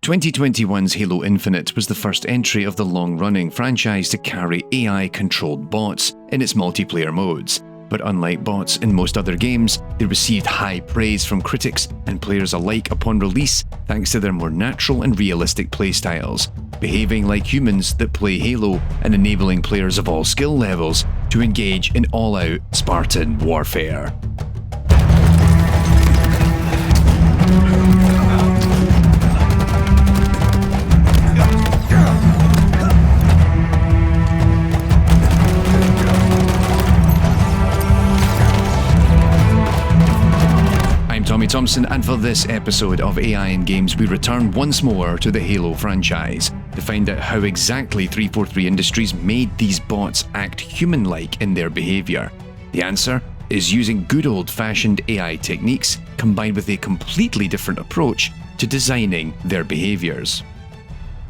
2021's Halo Infinite was the first entry of the long-running franchise to carry AI-controlled bots in its multiplayer modes. But unlike bots in most other games, they received high praise from critics and players alike upon release thanks to their more natural and realistic playstyles, behaving like humans that play Halo and enabling players of all skill levels to engage in all-out Spartan warfare. Thompson, and for this episode of AI in Games, we return once more to the Halo franchise to find out how exactly 343 Industries made these bots act human-like in their behaviour. The answer is using good old-fashioned AI techniques combined with a completely different approach to designing their behaviours.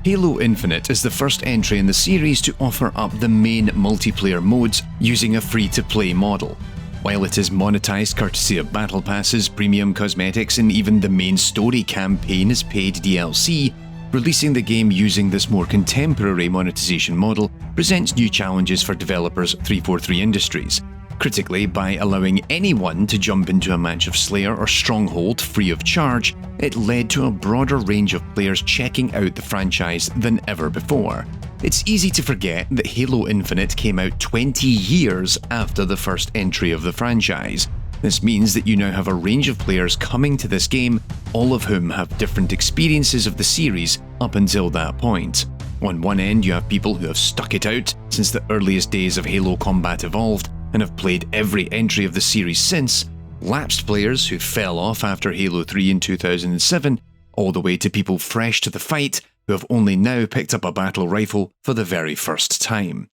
Halo Infinite is the first entry in the series to offer up the main multiplayer modes using a free-to-play model. While it is monetized courtesy of battle passes, premium cosmetics, and even the main story campaign is paid DLC, releasing the game using this more contemporary monetization model presents new challenges for developers 343 Industries. Critically, by allowing anyone to jump into a match of Slayer or Stronghold free of charge, it led to a broader range of players checking out the franchise than ever before. It's easy to forget that Halo Infinite came out 20 years after the first entry of the franchise. This means that you now have a range of players coming to this game, all of whom have different experiences of the series up until that point. On one end, you have people who have stuck it out since the earliest days of Halo Combat Evolved and have played every entry of the series since, lapsed players who fell off after Halo 3 in 2007, all the way to people fresh to the fight who have only now picked up a battle rifle for the very first time.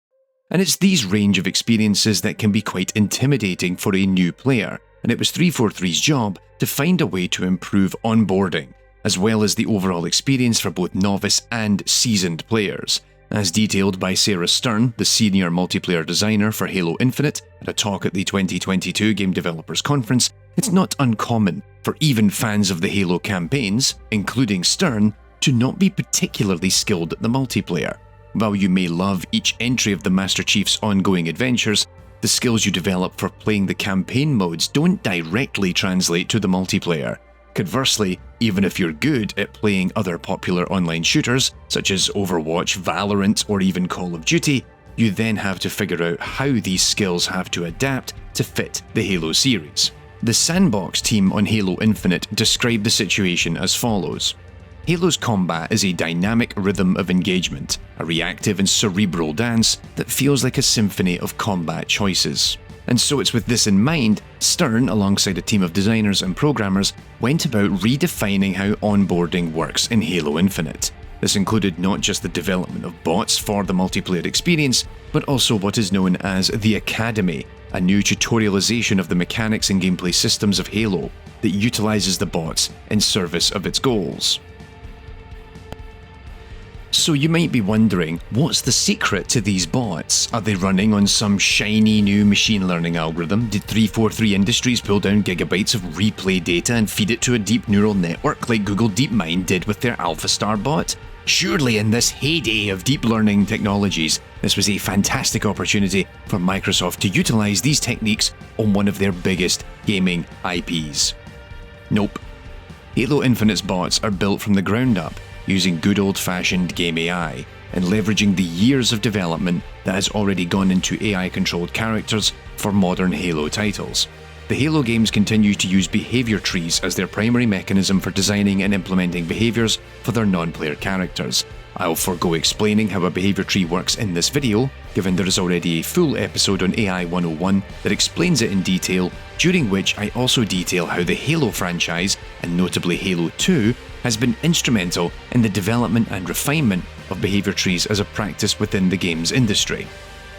And it's these range of experiences that can be quite intimidating for a new player, and it was 343's job to find a way to improve onboarding, as well as the overall experience for both novice and seasoned players. As detailed by Sarah Stern, the senior multiplayer designer for Halo Infinite, at a talk at the 2022 Game Developers Conference, it's not uncommon for even fans of the Halo campaigns, including Stern, to not be particularly skilled at the multiplayer. While you may love each entry of the Master Chief's ongoing adventures, the skills you develop for playing the campaign modes don't directly translate to the multiplayer. Conversely, even if you're good at playing other popular online shooters, such as Overwatch, Valorant, or even Call of Duty, you then have to figure out how these skills have to adapt to fit the Halo series. The Sandbox team on Halo Infinite described the situation as follows. Halo's combat is a dynamic rhythm of engagement, a reactive and cerebral dance that feels like a symphony of combat choices. And so it's with this in mind, Stern, alongside a team of designers and programmers, went about redefining how onboarding works in Halo Infinite. This included not just the development of bots for the multiplayer experience, but also what is known as the Academy, a new tutorialization of the mechanics and gameplay systems of Halo that utilizes the bots in service of its goals. So you might be wondering, what's the secret to these bots? Are they running on some shiny new machine learning algorithm? Did 343 Industries pull down gigabytes of replay data and feed it to a deep neural network like Google DeepMind did with their AlphaStar bot? Surely in this heyday of deep learning technologies, this was a fantastic opportunity for Microsoft to utilize these techniques on one of their biggest gaming IPs. Nope. Halo Infinite's bots are built from the ground up, using good old-fashioned game AI, and leveraging the years of development that has already gone into AI-controlled characters for modern Halo titles. The Halo games continue to use behavior trees as their primary mechanism for designing and implementing behaviors for their non-player characters. I'll forego explaining how a behavior tree works in this video, given there is already a full episode on AI 101 that explains it in detail, during which I also detail how the Halo franchise, and notably Halo 2, has been instrumental in the development and refinement of behavior trees as a practice within the games industry.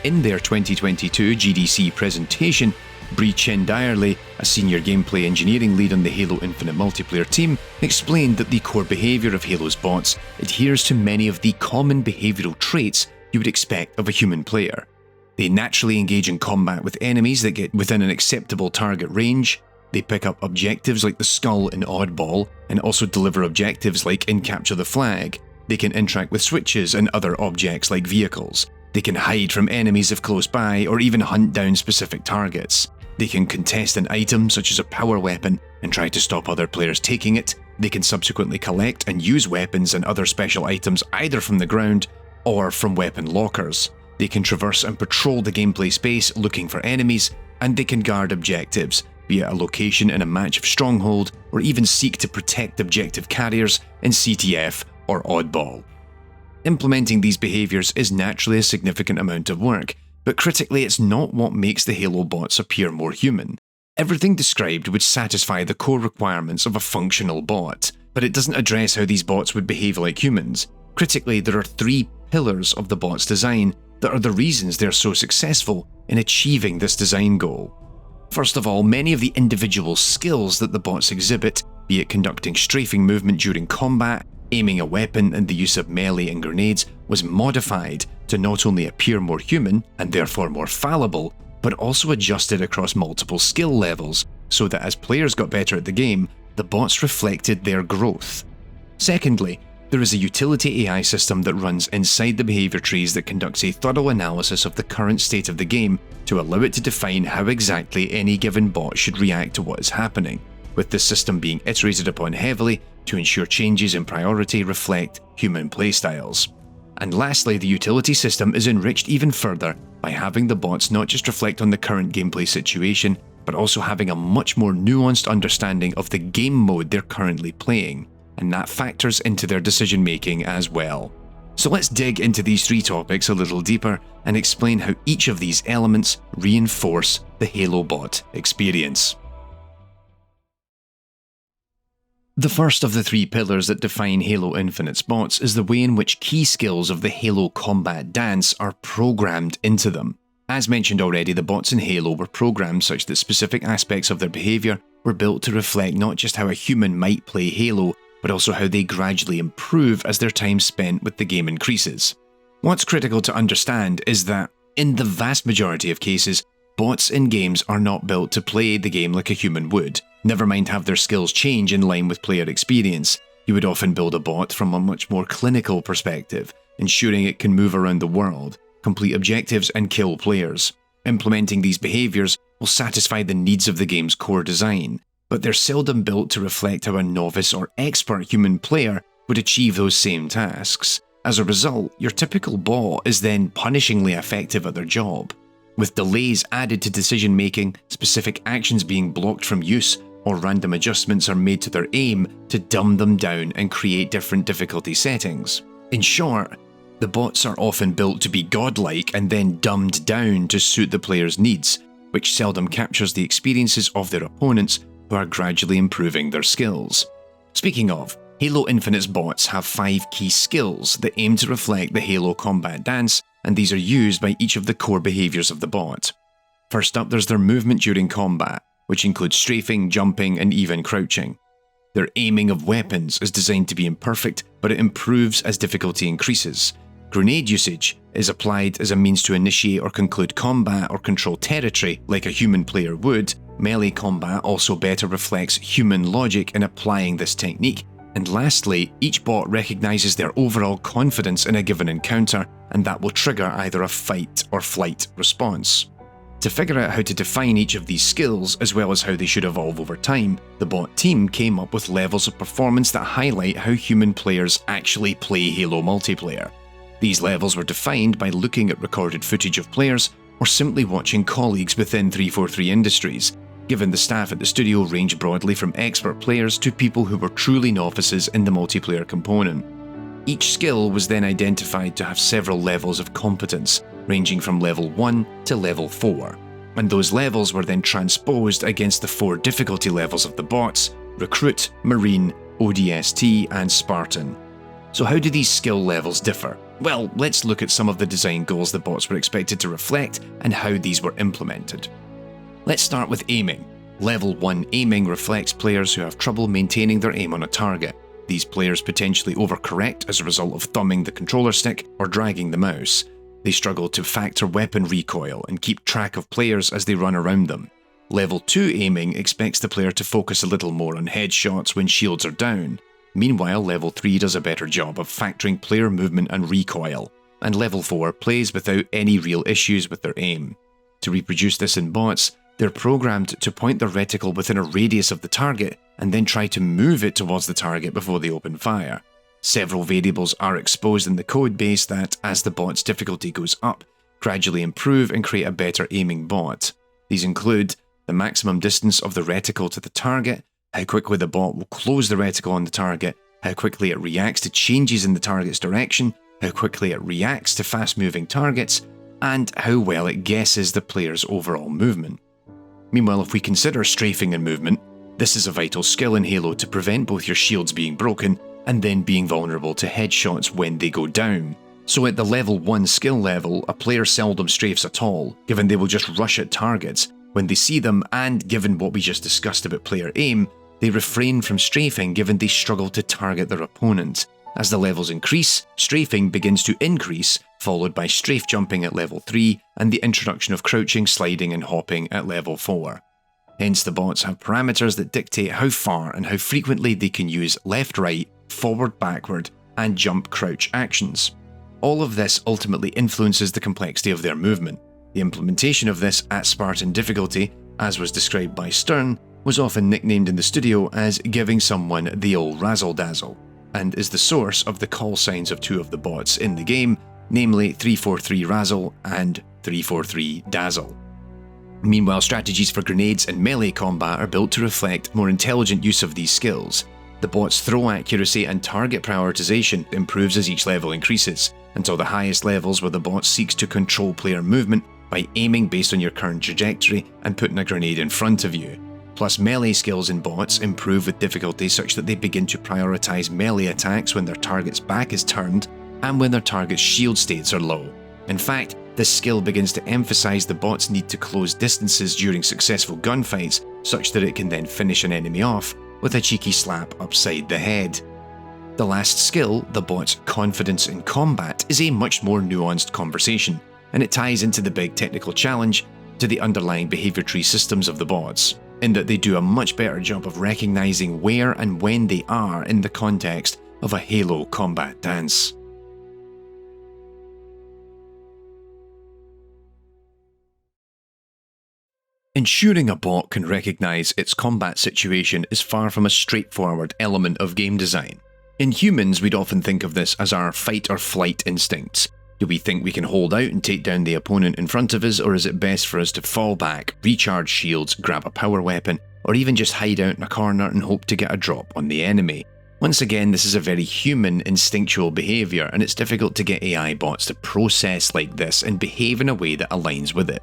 In their 2022 GDC presentation, Brie Chin-Deyerle, a senior gameplay engineering lead on the Halo Infinite multiplayer team, explained that the core behavior of Halo's bots adheres to many of the common behavioral traits you would expect of a human player. They naturally engage in combat with enemies that get within an acceptable target range. They pick up objectives like the skull in Oddball, and also deliver objectives like in Capture the Flag. They can interact with switches and other objects like vehicles. They can hide from enemies if close by, or even hunt down specific targets. They can contest an item such as a power weapon and try to stop other players taking it. They can subsequently collect and use weapons and other special items either from the ground or from weapon lockers. They can traverse and patrol the gameplay space looking for enemies, and they can guard objectives, be it a location in a match of Stronghold, or even seek to protect objective carriers in CTF or Oddball. Implementing these behaviours is naturally a significant amount of work, but critically it's not what makes the Halo bots appear more human. Everything described would satisfy the core requirements of a functional bot, but it doesn't address how these bots would behave like humans. Critically, there are 3 pillars of the bot's design that are the reasons they're so successful in achieving this design goal. First of all, many of the individual skills that the bots exhibit, be it conducting strafing movement during combat, aiming a weapon, and the use of melee and grenades, was modified to not only appear more human, and therefore more fallible, but also adjusted across multiple skill levels, so that as players got better at the game, the bots reflected their growth. Secondly, there is a utility AI system that runs inside the behavior trees that conducts a thorough analysis of the current state of the game to allow it to define how exactly any given bot should react to what is happening, with this system being iterated upon heavily to ensure changes in priority reflect human playstyles. And lastly, the utility system is enriched even further by having the bots not just reflect on the current gameplay situation, but also having a much more nuanced understanding of the game mode they're currently playing, and that factors into their decision making as well. So let's dig into these 3 topics a little deeper and explain how each of these elements reinforce the Halo bot experience. The first of the 3 pillars that define Halo Infinite's bots is the way in which key skills of the Halo combat dance are programmed into them. As mentioned already, the bots in Halo were programmed such that specific aspects of their behaviour were built to reflect not just how a human might play Halo, but also how they gradually improve as their time spent with the game increases. What's critical to understand is that, in the vast majority of cases, bots in games are not built to play the game like a human would, never mind have their skills change in line with player experience. You would often build a bot from a much more clinical perspective, ensuring it can move around the world, complete objectives and kill players. Implementing these behaviours will satisfy the needs of the game's core design, but they're seldom built to reflect how a novice or expert human player would achieve those same tasks. As a result, your typical bot is then punishingly effective at their job, with delays added to decision making, specific actions being blocked from use, or random adjustments are made to their aim to dumb them down and create different difficulty settings. In short, the bots are often built to be godlike and then dumbed down to suit the player's needs, which seldom captures the experiences of their opponents who are gradually improving their skills. Speaking of, Halo Infinite's bots have 5 key skills that aim to reflect the Halo combat dance, and these are used by each of the core behaviours of the bot. First up, there's their movement during combat, which includes strafing, jumping, and even crouching. Their aiming of weapons is designed to be imperfect, but it improves as difficulty increases. Grenade usage is applied as a means to initiate or conclude combat or control territory like a human player would. Melee combat also better reflects human logic in applying this technique. And lastly, each bot recognises their overall confidence in a given encounter, and that will trigger either a fight or flight response. To figure out how to define each of these skills, as well as how they should evolve over time, the bot team came up with levels of performance that highlight how human players actually play Halo multiplayer. These levels were defined by looking at recorded footage of players, or simply watching colleagues within 343 Industries, given the staff at the studio range broadly from expert players to people who were truly novices in the multiplayer component. Each skill was then identified to have several levels of competence, ranging from level 1 to level 4, and those levels were then transposed against the 4 difficulty levels of the bots: Recruit, Marine, ODST, and Spartan. So how do these skill levels differ? Well, let's look at some of the design goals the bots were expected to reflect and how these were implemented. Let's start with aiming. Level 1 aiming reflects players who have trouble maintaining their aim on a target. These players potentially overcorrect as a result of thumbing the controller stick or dragging the mouse. They struggle to factor weapon recoil and keep track of players as they run around them. Level 2 aiming expects the player to focus a little more on headshots when shields are down. Meanwhile, Level 3 does a better job of factoring player movement and recoil, and Level 4 plays without any real issues with their aim. To reproduce this in bots, they're programmed to point their reticle within a radius of the target and then try to move it towards the target before they open fire. Several variables are exposed in the code base that, as the bot's difficulty goes up, gradually improve and create a better aiming bot. These include the maximum distance of the reticle to the target, how quickly the bot will close the reticle on the target, how quickly it reacts to changes in the target's direction, how quickly it reacts to fast-moving targets, and how well it guesses the player's overall movement. Meanwhile, if we consider strafing and movement, this is a vital skill in Halo to prevent both your shields being broken and then being vulnerable to headshots when they go down. So at the level 1 skill level, a player seldom strafes at all, given they will just rush at targets when they see them, and given what we just discussed about player aim, they refrain from strafing given they struggle to target their opponent. As the levels increase, strafing begins to increase, followed by strafe jumping at level 3 and the introduction of crouching, sliding and hopping at level 4. Hence the bots have parameters that dictate how far and how frequently they can use left-right, forward-backward and jump-crouch actions. All of this ultimately influences the complexity of their movement. The implementation of this at Spartan difficulty, as was described by Stern, was often nicknamed in the studio as giving someone the old razzle-dazzle, and is the source of the call signs of two of the bots in the game, namely 343 Razzle and 343 Dazzle. Meanwhile, strategies for grenades and melee combat are built to reflect more intelligent use of these skills. The bot's throw accuracy and target prioritization improves as each level increases, until the highest levels where the bot seeks to control player movement by aiming based on your current trajectory and putting a grenade in front of you. Plus, melee skills in bots improve with difficulty such that they begin to prioritize melee attacks when their target's back is turned and when their target's shield states are low. In fact, this skill begins to emphasize the bot's need to close distances during successful gunfights such that it can then finish an enemy off with a cheeky slap upside the head. The last skill, the bot's confidence in combat, is a much more nuanced conversation, and it ties into the big technical challenge to the underlying behavior tree systems of the bots, in that they do a much better job of recognizing where and when they are in the context of a Halo combat dance. Ensuring a bot can recognize its combat situation is far from a straightforward element of game design. In humans, we'd often think of this as our fight or flight instincts. Do we think we can hold out and take down the opponent in front of us, or is it best for us to fall back, recharge shields, grab a power weapon, or even just hide out in a corner and hope to get a drop on the enemy? Once again, this is a very human, instinctual behaviour, and it's difficult to get AI bots to process like this and behave in a way that aligns with it.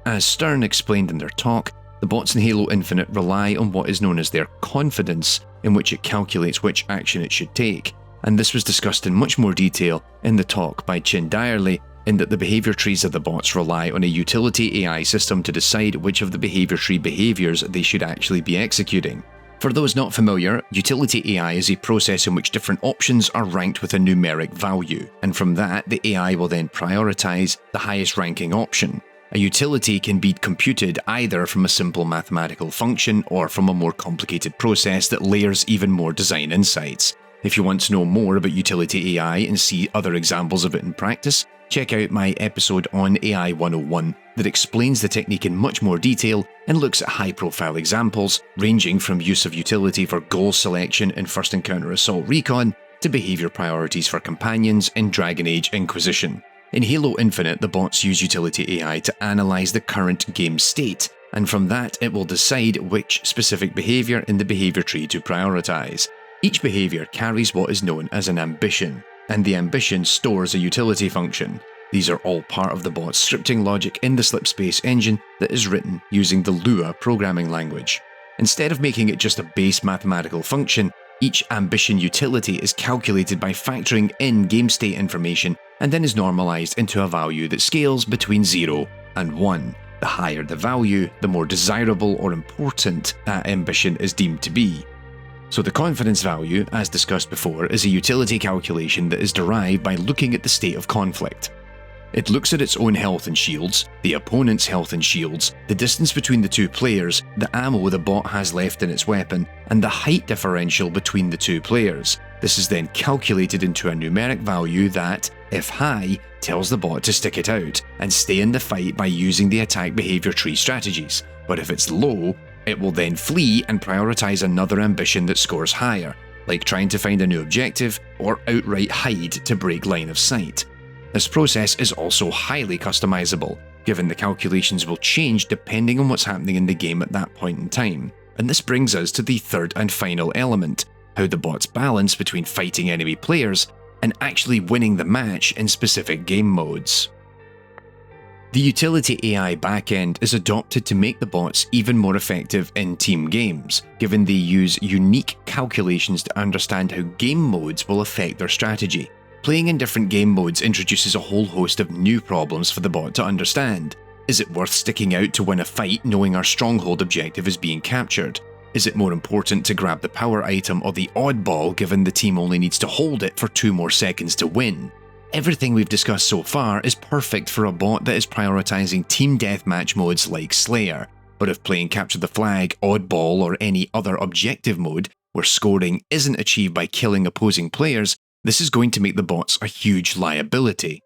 As Stern explained in their talk, the bots in Halo Infinite rely on what is known as their confidence, in which it calculates which action it should take, and this was discussed in much more detail in the talk by Chin-Deyerle, in that the behaviour trees of the bots rely on a utility AI system to decide which of the behaviour tree behaviours they should actually be executing. For those not familiar, utility AI is a process in which different options are ranked with a numeric value, and from that the AI will then prioritise the highest ranking option. A utility can be computed either from a simple mathematical function or from a more complicated process that layers even more design insights. If you want to know more about utility AI and see other examples of it in practice, check out my episode on AI 101 that explains the technique in much more detail and looks at high-profile examples, ranging from use of utility for goal selection in First Encounter Assault Recon to behaviour priorities for companions in Dragon Age Inquisition. In Halo Infinite, the bots use utility AI to analyse the current game state, and from that it will decide which specific behaviour in the behaviour tree to prioritise. Each behaviour carries what is known as an ambition, and the ambition stores a utility function. These are all part of the bot's scripting logic in the Slipspace engine that is written using the Lua programming language. Instead of making it just a base mathematical function, each ambition utility is calculated by factoring in game state information and then is normalized into a value that scales between 0 and 1. The higher the value, the more desirable or important that ambition is deemed to be. So the confidence value, as discussed before, is a utility calculation that is derived by looking at the state of conflict. It looks at its own health and shields, the opponent's health and shields, the distance between the two players, the ammo the bot has left in its weapon, and the height differential between the two players. This is then calculated into a numeric value that, if high, tells the bot to stick it out and stay in the fight by using the attack behavior tree strategies, but if it's low, it will then flee and prioritize another ambition that scores higher, like trying to find a new objective or outright hide to break line of sight. This process is also highly customizable, given the calculations will change depending on what's happening in the game at that point in time. And this brings us to the third and final element, how the bots balance between fighting enemy players and actually winning the match in specific game modes. The utility AI backend is adopted to make the bots even more effective in team games, given they use unique calculations to understand how game modes will affect their strategy. Playing in different game modes introduces a whole host of new problems for the bot to understand. Is it worth sticking out to win a fight knowing our stronghold objective is being captured? Is it more important to grab the power item or the oddball given the team only needs to hold it for 2 more seconds to win? Everything we've discussed so far is perfect for a bot that is prioritizing team deathmatch modes like Slayer, but if playing capture the flag, oddball or any other objective mode where scoring isn't achieved by killing opposing players, this is going to make the bots a huge liability.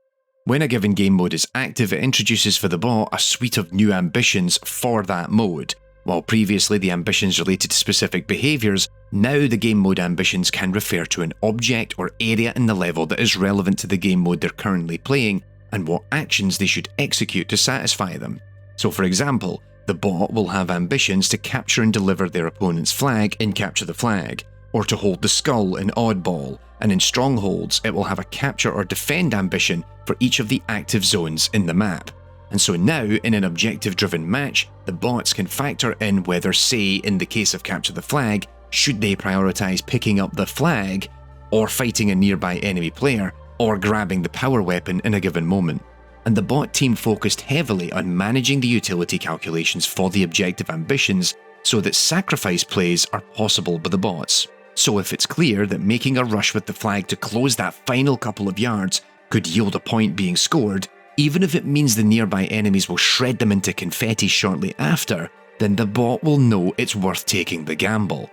When a given game mode is active, it introduces for the bot a suite of new ambitions for that mode. While previously the ambitions related to specific behaviours, now the game mode ambitions can refer to an object or area in the level that is relevant to the game mode they're currently playing and what actions they should execute to satisfy them. So for example, the bot will have ambitions to capture and deliver their opponent's flag in Capture the Flag, or to hold the skull in Oddball, and in Strongholds it will have a capture or defend ambition for each of the active zones in the map. And so now, in an objective-driven match, the bots can factor in whether, say, in the case of Capture the Flag, should they prioritise picking up the flag, or fighting a nearby enemy player, or grabbing the power weapon in a given moment. And the bot team focused heavily on managing the utility calculations for the objective ambitions so that sacrifice plays are possible by the bots. So if it's clear that making a rush with the flag to close that final couple of yards could yield a point being scored, even if it means the nearby enemies will shred them into confetti shortly after, then the bot will know it's worth taking the gamble.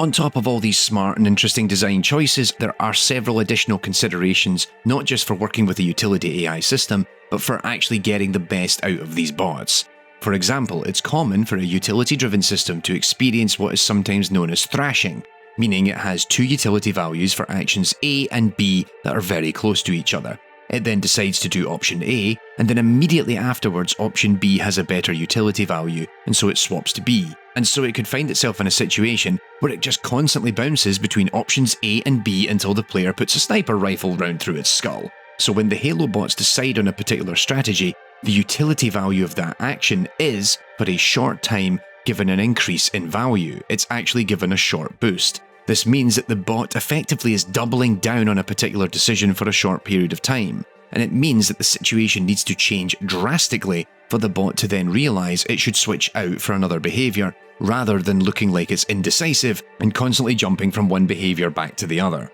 On top of all these smart and interesting design choices, there are several additional considerations, not just for working with a utility AI system, but for actually getting the best out of these bots. For example, it's common for a utility-driven system to experience what is sometimes known as thrashing, meaning it has 2 utility values for actions A and B that are very close to each other. It then decides to do option A, and then immediately afterwards option B has a better utility value, and so it swaps to B. And so it could find itself in a situation where it just constantly bounces between options A and B until the player puts a sniper rifle round through its skull. So when the Halo bots decide on a particular strategy, the utility value of that action is, for a short time, given an increase in value. It's actually given a short boost. This means that the bot effectively is doubling down on a particular decision for a short period of time, and it means that the situation needs to change drastically for the bot to then realise it should switch out for another behaviour, rather than looking like it's indecisive and constantly jumping from one behaviour back to the other.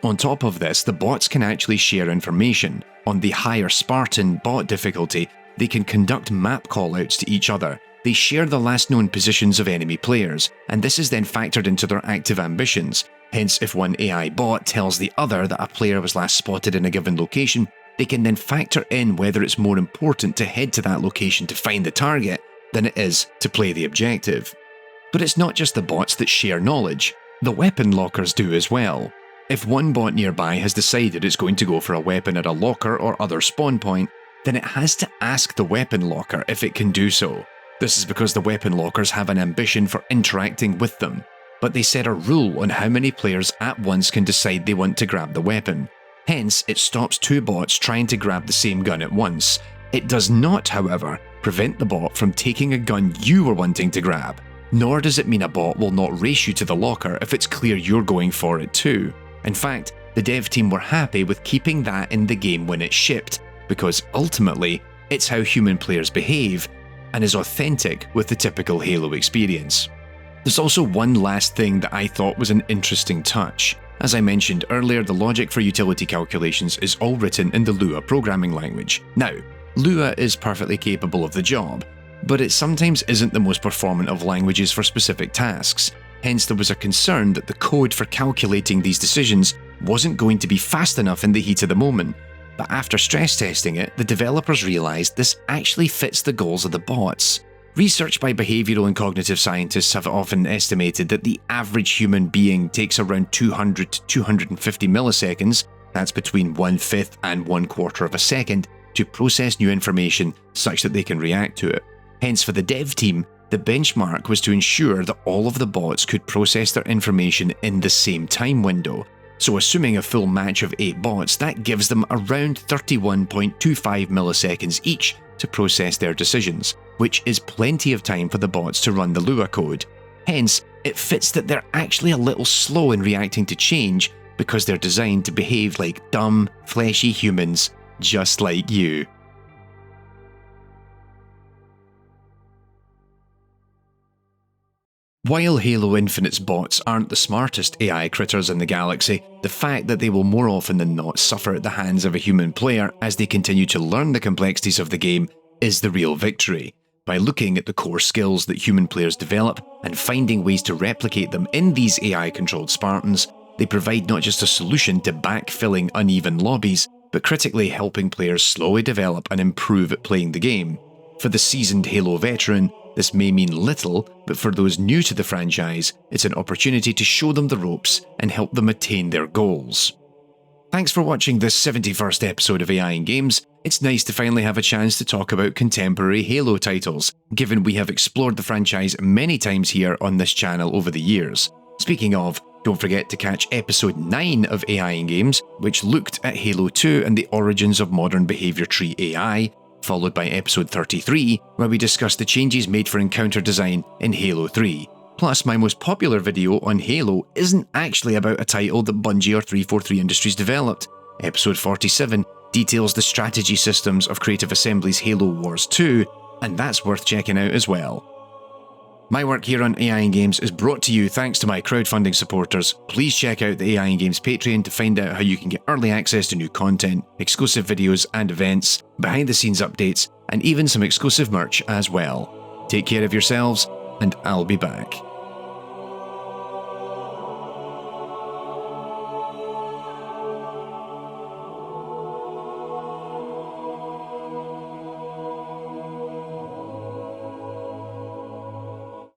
On top of this, the bots can actually share information. On the higher Spartan bot difficulty, they can conduct map callouts to each other. They share the last known positions of enemy players, and this is then factored into their active ambitions. Hence, if one AI bot tells the other that a player was last spotted in a given location, they can then factor in whether it's more important to head to that location to find the target than it is to play the objective. But it's not just the bots that share knowledge, the weapon lockers do as well. If one bot nearby has decided it's going to go for a weapon at a locker or other spawn point, then it has to ask the weapon locker if it can do so. This is because the weapon lockers have an ambition for interacting with them, but they set a rule on how many players at once can decide they want to grab the weapon. Hence, it stops 2 bots trying to grab the same gun at once. It does not, however, prevent the bot from taking a gun you were wanting to grab, nor does it mean a bot will not race you to the locker if it's clear you're going for it too. In fact, the dev team were happy with keeping that in the game when it shipped, because ultimately, it's how human players behave, and is authentic with the typical Halo experience. There's also one last thing that I thought was an interesting touch. As I mentioned earlier, the logic for utility calculations is all written in the Lua programming language. Now, Lua is perfectly capable of the job, but it sometimes isn't the most performant of languages for specific tasks. Hence, there was a concern that the code for calculating these decisions wasn't going to be fast enough in the heat of the moment. But after stress testing it, the developers realized this actually fits the goals of the bots. Research by behavioral and cognitive scientists have often estimated that the average human being takes around 200 to 250 milliseconds, that's between 1/5 and 1/4 of a second, to process new information such that they can react to it. Hence, for the dev team, the benchmark was to ensure that all of the bots could process their information in the same time window. So assuming a full match of 8 bots, that gives them around 31.25 milliseconds each to process their decisions, which is plenty of time for the bots to run the Lua code. Hence, it fits that they're actually a little slow in reacting to change because they're designed to behave like dumb, fleshy humans, just like you. While Halo Infinite's bots aren't the smartest AI critters in the galaxy, the fact that they will more often than not suffer at the hands of a human player as they continue to learn the complexities of the game is the real victory. By looking at the core skills that human players develop and finding ways to replicate them in these AI-controlled Spartans, they provide not just a solution to backfilling uneven lobbies, but critically helping players slowly develop and improve at playing the game. For the seasoned Halo veteran, this may mean little, but for those new to the franchise, it's an opportunity to show them the ropes and help them attain their goals. Thanks for watching this 71st episode of AI in Games. It's nice to finally have a chance to talk about contemporary Halo titles, given we have explored the franchise many times here on this channel over the years. Speaking of, don't forget to catch episode 9 of AI in Games, which looked at Halo 2 and the origins of modern behavior tree AI, followed by episode 33, where we discussed the changes made for encounter design in Halo 3. Plus, my most popular video on Halo isn't actually about a title that Bungie or 343 Industries developed. Episode 47 details the strategy systems of Creative Assembly's Halo Wars 2, and that's worth checking out as well. My work here on AI in Games is brought to you thanks to my crowdfunding supporters. Please check out the AI in Games Patreon to find out how you can get early access to new content, exclusive videos and events, behind the scenes updates, and even some exclusive merch as well. Take care of yourselves, and I'll be back.